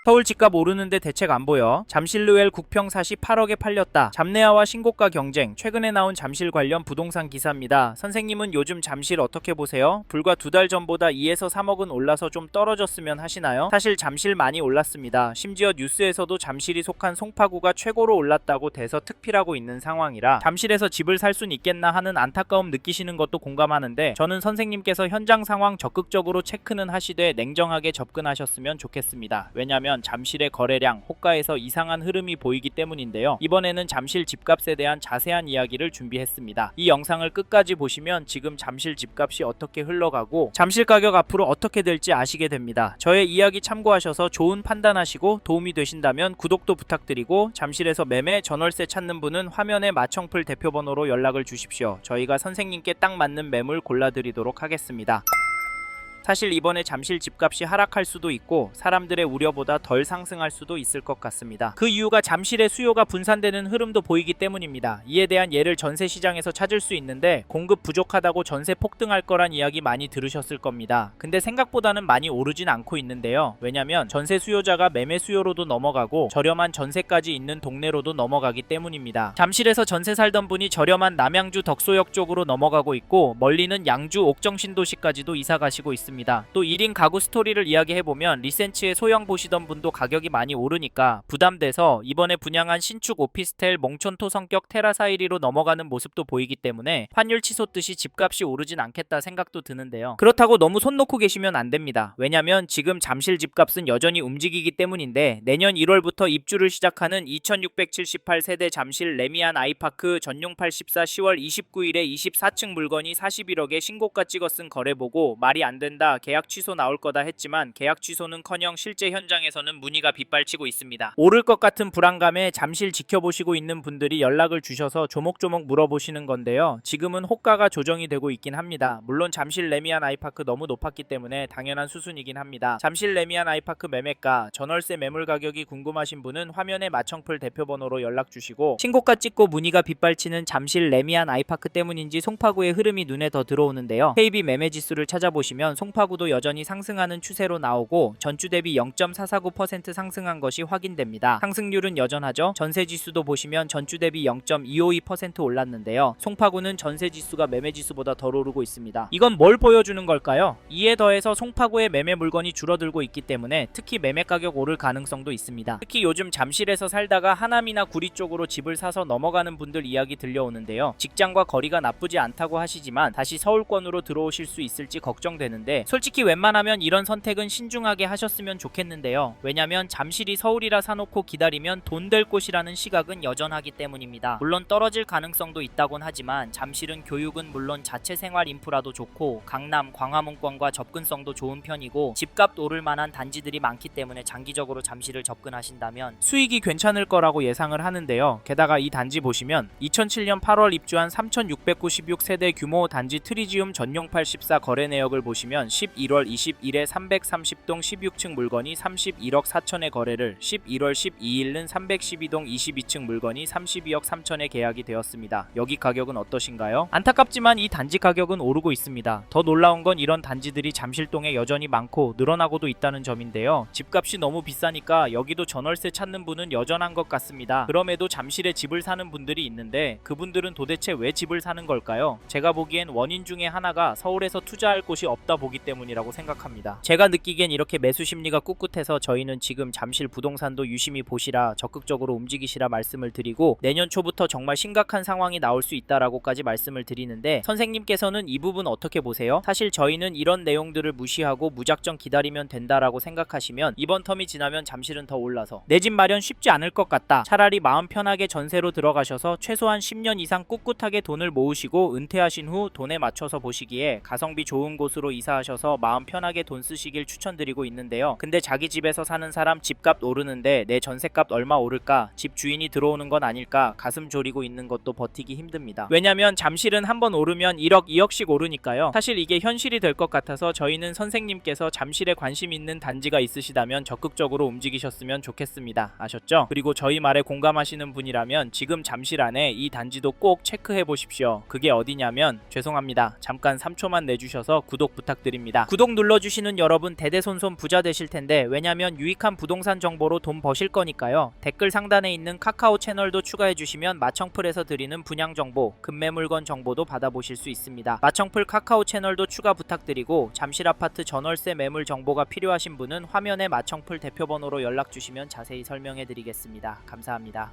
서울 집값 오르는데 대책 안 보여. 잠실루엘 국평 48억에 팔렸다. 잡내화와 신고가 경쟁. 최근에 나온 잠실 관련 부동산 기사입니다. 선생님은 요즘 잠실 어떻게 보세요? 불과 2달 전보다 2에서 3억은 올라서 좀 떨어졌으면 하시나요? 사실 잠실 많이 올랐습니다. 심지어 뉴스에서도 잠실이 속한 송파구가 최고로 올랐다고 대서특필하고 있는 상황이라 잠실에서 집을 살 순 있겠나 하는 안타까움 느끼시는 것도 공감하는데, 저는 선생님께서 현장 상황 적극적으로 체크는 하시되 냉정하게 접근하셨으면 좋겠습니다. 왜냐면 잠실의 거래량, 호가에서 이상한 흐름이 보이기 때문인데요. 이번에는 잠실 집값에 대한 자세한 이야기를 준비했습니다. 이 영상을 끝까지 보시면 지금 잠실 집값이 어떻게 흘러가고 잠실 가격 앞으로 어떻게 될지 아시게 됩니다. 저의 이야기 참고하셔서 좋은 판단하시고 도움이 되신다면 구독도 부탁드리고, 잠실에서 매매 전월세 찾는 분은 화면에 마청풀 대표번호로 연락을 주십시오. 저희가 선생님께 딱 맞는 매물 골라드리도록 하겠습니다. 사실 이번에 잠실 집값이 하락할 수도 있고 사람들의 우려보다 덜 상승할 수도 있을 것 같습니다. 그 이유가 잠실의 수요가 분산되는 흐름도 보이기 때문입니다. 이에 대한 예를 전세 시장에서 찾을 수 있는데, 공급 부족하다고 전세 폭등할 거란 이야기 많이 들으셨을 겁니다. 근데 생각보다는 많이 오르진 않고 있는데요. 왜냐면 전세 수요자가 매매 수요로도 넘어가고 저렴한 전세까지 있는 동네로도 넘어가기 때문입니다. 잠실에서 전세 살던 분이 저렴한 남양주 덕소역 쪽으로 넘어가고 있고, 멀리는 양주 옥정신도시까지도 이사 가시고 있습니다. 또 1인 가구 스토리를 이야기해보면 리센츠의 소형 보시던 분도 가격이 많이 오르니까 부담돼서 이번에 분양한 신축 오피스텔 몽촌토 성격 테라사이리로 넘어가는 모습도 보이기 때문에 환율 치솟듯이 집값이 오르진 않겠다 생각도 드는데요. 그렇다고 너무 손 놓고 계시면 안 됩니다. 왜냐면 지금 잠실 집값은 여전히 움직이기 때문인데, 내년 1월부터 입주를 시작하는 2678세대 잠실 레미안 아이파크 전용 84 10월 29일에 24층 물건이 41억에 신고가 찍어 쓴 거래 보고 말이 안 된다, 계약 취소 나올 거다 했지만 계약 취소는커녕 실제 현장에서는 문의가 빗발치고 있습니다. 오를 것 같은 불안감에 잠실 지켜보시고 있는 분들이 연락을 주셔서 조목조목 물어보시는 건데요. 지금은 호가가 조정이 되고 있긴 합니다. 물론 잠실 레미안 아이파크 너무 높았기 때문에 당연한 수순이긴 합니다. 잠실 레미안 아이파크 매매가, 전월세 매물 가격이 궁금하신 분은 화면에 마청풀 대표번호로 연락 주시고, 신고가 찍고 문의가 빗발치는 잠실 레미안 아이파크 때문인지 송파구의 흐름이 눈에 더 들어오는데요. KB 매매 지수를 찾아보시면 송파구도 여전히 상승하는 추세로 나오고 전주 대비 0.449% 상승한 것이 확인됩니다. 상승률은 여전하죠. 전세지수도 보시면 전주 대비 0.252% 올랐는데요. 송파구는 전세지수가 매매지수보다 덜 오르고 있습니다. 이건 뭘 보여주는 걸까요? 이에 더해서 송파구의 매매 물건이 줄어들고 있기 때문에 특히 매매 가격 오를 가능성도 있습니다. 특히 요즘 잠실에서 살다가 하남이나 구리 쪽으로 집을 사서 넘어가는 분들 이야기 들려오는데요. 직장과 거리가 나쁘지 않다고 하시지만 다시 서울권으로 들어오실 수 있을지 걱정되는데, 솔직히 웬만하면 이런 선택은 신중하게 하셨으면 좋겠는데요. 왜냐면 잠실이 서울이라 사놓고 기다리면 돈 될 곳이라는 시각은 여전하기 때문입니다. 물론 떨어질 가능성도 있다곤 하지만 잠실은 교육은 물론 자체 생활 인프라도 좋고 강남, 광화문권과 접근성도 좋은 편이고 집값 오를 만한 단지들이 많기 때문에 장기적으로 잠실을 접근하신다면 수익이 괜찮을 거라고 예상을 하는데요. 게다가 이 단지 보시면 2007년 8월 입주한 3696세대 규모 단지 트리지움 전용 84 거래 내역을 보시면 11월 20일에 330동 16층 물건이 31억 4천에 거래를, 11월 12일은 312동 22층 물건이 32억 3천에 계약이 되었습니다. 여기 가격은 어떠신가요? 안타깝지만 이 단지 가격은 오르고 있습니다. 더 놀라운 건 이런 단지들이 잠실동에 여전히 많고 늘어나고도 있다는 점인데요. 집값이 너무 비싸니까 여기도 전월세 찾는 분은 여전한 것 같습니다. 그럼에도 잠실에 집을 사는 분들이 있는데 그분들은 도대체 왜 집을 사는 걸까요? 제가 보기엔 원인 중에 하나가 서울에서 투자할 곳이 없다 보기 때문이라고 생각합니다. 제가 느끼기엔 이렇게 매수 심리가 꿋꿋해서 저희는 지금 잠실 부동산도 유심히 보시라, 적극적으로 움직이시라 말씀을 드리고, 내년 초부터 정말 심각한 상황이 나올 수 있다라고까지 말씀을 드리는데, 선생님께서는 이 부분 어떻게 보세요? 사실 저희는 이런 내용들을 무시하고 무작정 기다리면 된다라고 생각하시면 이번 텀이 지나면 잠실은 더 올라서 내 집 마련 쉽지 않을 것 같다, 차라리 마음 편하게 전세로 들어가셔서 최소한 10년 이상 꿋꿋하게 돈을 모으시고 은퇴하신 후 돈에 맞춰서 보시기에 가성비 좋은 곳으로 이사하셔서 마음 편하게 돈 쓰시길 추천드리고 있는데요. 근데 자기 집에서 사는 사람 집값 오르는데 내 전세값 얼마 오를까, 집 주인이 들어오는 건 아닐까 가슴 졸이고 있는 것도 버티기 힘듭니다. 왜냐면 잠실은 한번 오르면 1억 2억씩 오르니까요. 사실 이게 현실이 될 것 같아서 저희는 선생님께서 잠실에 관심 있는 단지가 있으시다면 적극적으로 움직이셨으면 좋겠습니다. 아셨죠? 그리고 저희 말에 공감하시는 분이라면 지금 잠실 안에 이 단지도 꼭 체크해 보십시오. 그게 어디냐면, 죄송합니다, 잠깐 3초만 내주셔서 구독 부탁드립니다. 말씀드립니다. 구독 눌러주시는 여러분 대대손손 부자 되실 텐데, 왜냐면 유익한 부동산 정보로 돈 버실 거니까요. 댓글 상단에 있는 카카오 채널도 추가해 주시면 마청풀에서 드리는 분양 정보, 급매 물건 정보도 받아보실 수 있습니다. 마청풀 카카오 채널도 추가 부탁드리고, 잠실 아파트 전월세 매물 정보가 필요하신 분은 화면에 마청풀 대표번호로 연락 주시면 자세히 설명해 드리겠습니다. 감사합니다.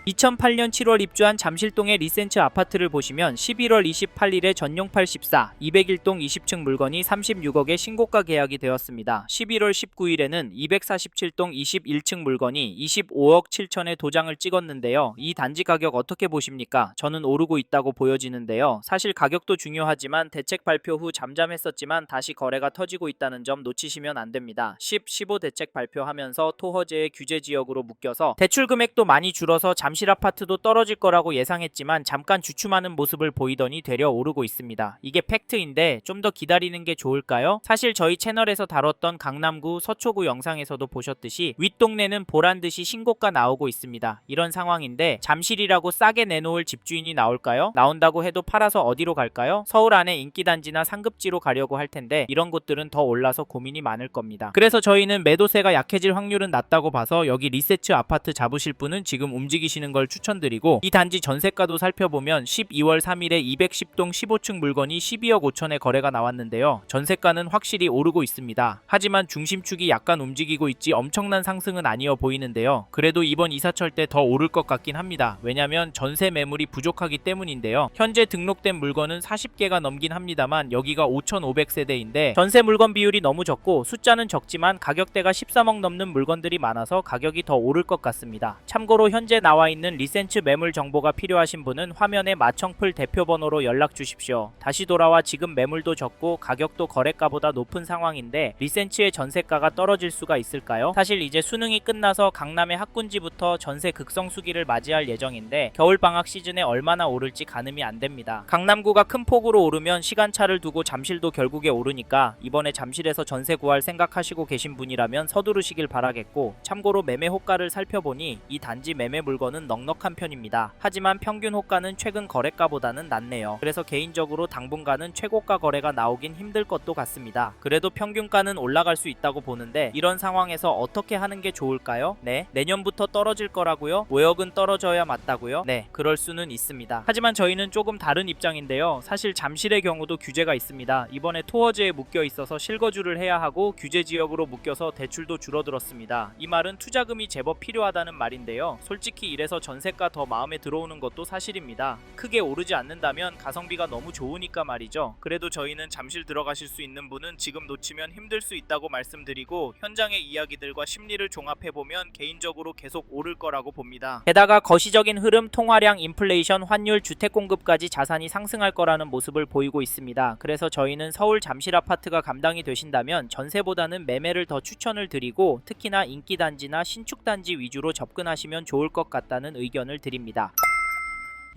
2008년 7월 입주한 잠실동의 리센츠 아파트를 보시면 11월 28일에 전용 84, 201동 20층 물건이 36억에 신고가 계약이 되었습니다. 11월 19일에는 247동 21층 물건이 25억 7천에 도장을 찍었는데요. 이 단지 가격 어떻게 보십니까? 저는 오르고 있다고 보여지는데요. 사실 가격도 중요하지만 대책 발표 후 잠잠했었지만 다시 거래가 터지고 있다는 점 놓치시면 안 됩니다. 10, 15 대책 발표하면서 토허제의 규제 지역으로 묶여서 대출 금액도 많이 줄어서 잠실 아파트도 떨어질 거라고 예상했지만 잠깐 주춤하는 모습을 보이더니 되려 오르고 있습니다. 이게 팩트인데 좀 더 기다리는 게 좋을까요? 사실 저희 채널에서 다뤘던 강남구, 서초구 영상에서도 보셨듯이 윗동네는 보란듯이 신고가 나오고 있습니다. 이런 상황인데 잠실이라고 싸게 내놓을 집주인이 나올까요? 나온다고 해도 팔아서 어디로 갈까요? 서울 안에 인기단지나 상급지로 가려고 할 텐데 이런 곳들은 더 올라서 고민이 많을 겁니다. 그래서 저희는 매도세가 약해질 확률은 낮다고 봐서 여기 리세츠 아파트 잡으실 분은 지금 움직이시는 걸 추천드리고, 이 단지 전세가도 살펴보면 12월 3일에 210동 15층 물건이 12억 5천에 거래가 나왔는데요. 전세가는 확실히 오르고 있습니다. 하지만 중심축이 약간 움직이고 있지 엄청난 상승은 아니어 보이는데요. 그래도 이번 이사철 때 더 오를 것 같긴 합니다. 왜냐면 전세 매물이 부족하기 때문인데요. 현재 등록된 물건은 40개가 넘긴 합니다만 여기가 5,500세대인데 전세 물건 비율이 너무 적고 숫자는 적지만 가격대가 13억 넘는 물건들이 많아서 가격이 더 오를 것 같습니다. 참고로 현재 나와 있는 리센츠 매물 정보가 필요하신 분은 화면에 마청풀 대표번호로 연락 주십시오. 다시 돌아와 지금 매물도 적고 가격도 거래가보다 높은 상황인데 리센츠의 전세가가 떨어질 수가 있을까요? 사실 이제 수능이 끝나서 강남의 학군지부터 전세 극성수기를 맞이할 예정인데 겨울방학 시즌에 얼마나 오를지 가늠이 안 됩니다. 강남구가 큰 폭으로 오르면 시간차를 두고 잠실도 결국에 오르니까 이번에 잠실에서 전세 구할 생각하시고 계신 분이라면 서두르시길 바라겠고, 참고로 매매 호가를 살펴보니 이 단지 매매 물건은 넉넉한 편입니다. 하지만 평균 호가는 최근 거래가보다는 낮네요. 그래서 개인적으로 당분간은 최고가 거래가 나오긴 힘들 것도 같습니다. 그래도 평균가는 올라갈 수 있다고 보는데 이런 상황에서 어떻게 하는 게 좋을까요? 네, 내년부터 떨어질 거라고요? 5억은 떨어져야 맞다고요? 네, 그럴 수는 있습니다. 하지만 저희는 조금 다른 입장인데요. 사실 잠실의 경우도 규제가 있습니다. 이번에 토허제에 묶여 있어서 실거주를 해야 하고 규제 지역으로 묶여서 대출도 줄어들었습니다. 이 말은 투자금이 제법 필요하다는 말인데요. 솔직히 이래서 전세가 더 마음에 들어오는 것도 사실입니다. 크게 오르지 않는다면 가성비가 너무 좋으니까 말이죠. 그래도 저희는 잠실 들어가실 수 있는 분은 지금 놓치면 힘들 수 있다고 말씀드리고, 현장의 이야기들과 심리를 종합해보면 개인적으로 계속 오를 거라고 봅니다. 게다가 거시적인 흐름, 통화량, 인플레이션, 환율, 주택 공급까지 자산이 상승할 거라는 모습을 보이고 있습니다. 그래서 저희는 서울 잠실 아파트가 감당이 되신다면 전세보다는 매매를 더 추천을 드리고, 특히나 인기단지나 신축단지 위주로 접근하시면 좋을 것 같다는 의견을 드립니다.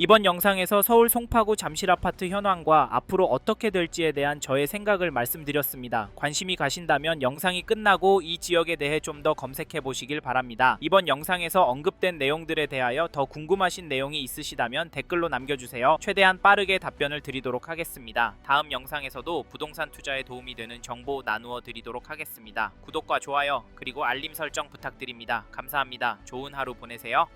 이번 영상에서 서울 송파구 잠실 아파트 현황과 앞으로 어떻게 될지에 대한 저의 생각을 말씀드렸습니다. 관심이 가신다면 영상이 끝나고 이 지역에 대해 좀 더 검색해 보시길 바랍니다. 이번 영상에서 언급된 내용들에 대하여 더 궁금하신 내용이 있으시다면 댓글로 남겨주세요. 최대한 빠르게 답변을 드리도록 하겠습니다. 다음 영상에서도 부동산 투자에 도움이 되는 정보 나누어 드리도록 하겠습니다. 구독과 좋아요 그리고 알림 설정 부탁드립니다. 감사합니다. 좋은 하루 보내세요.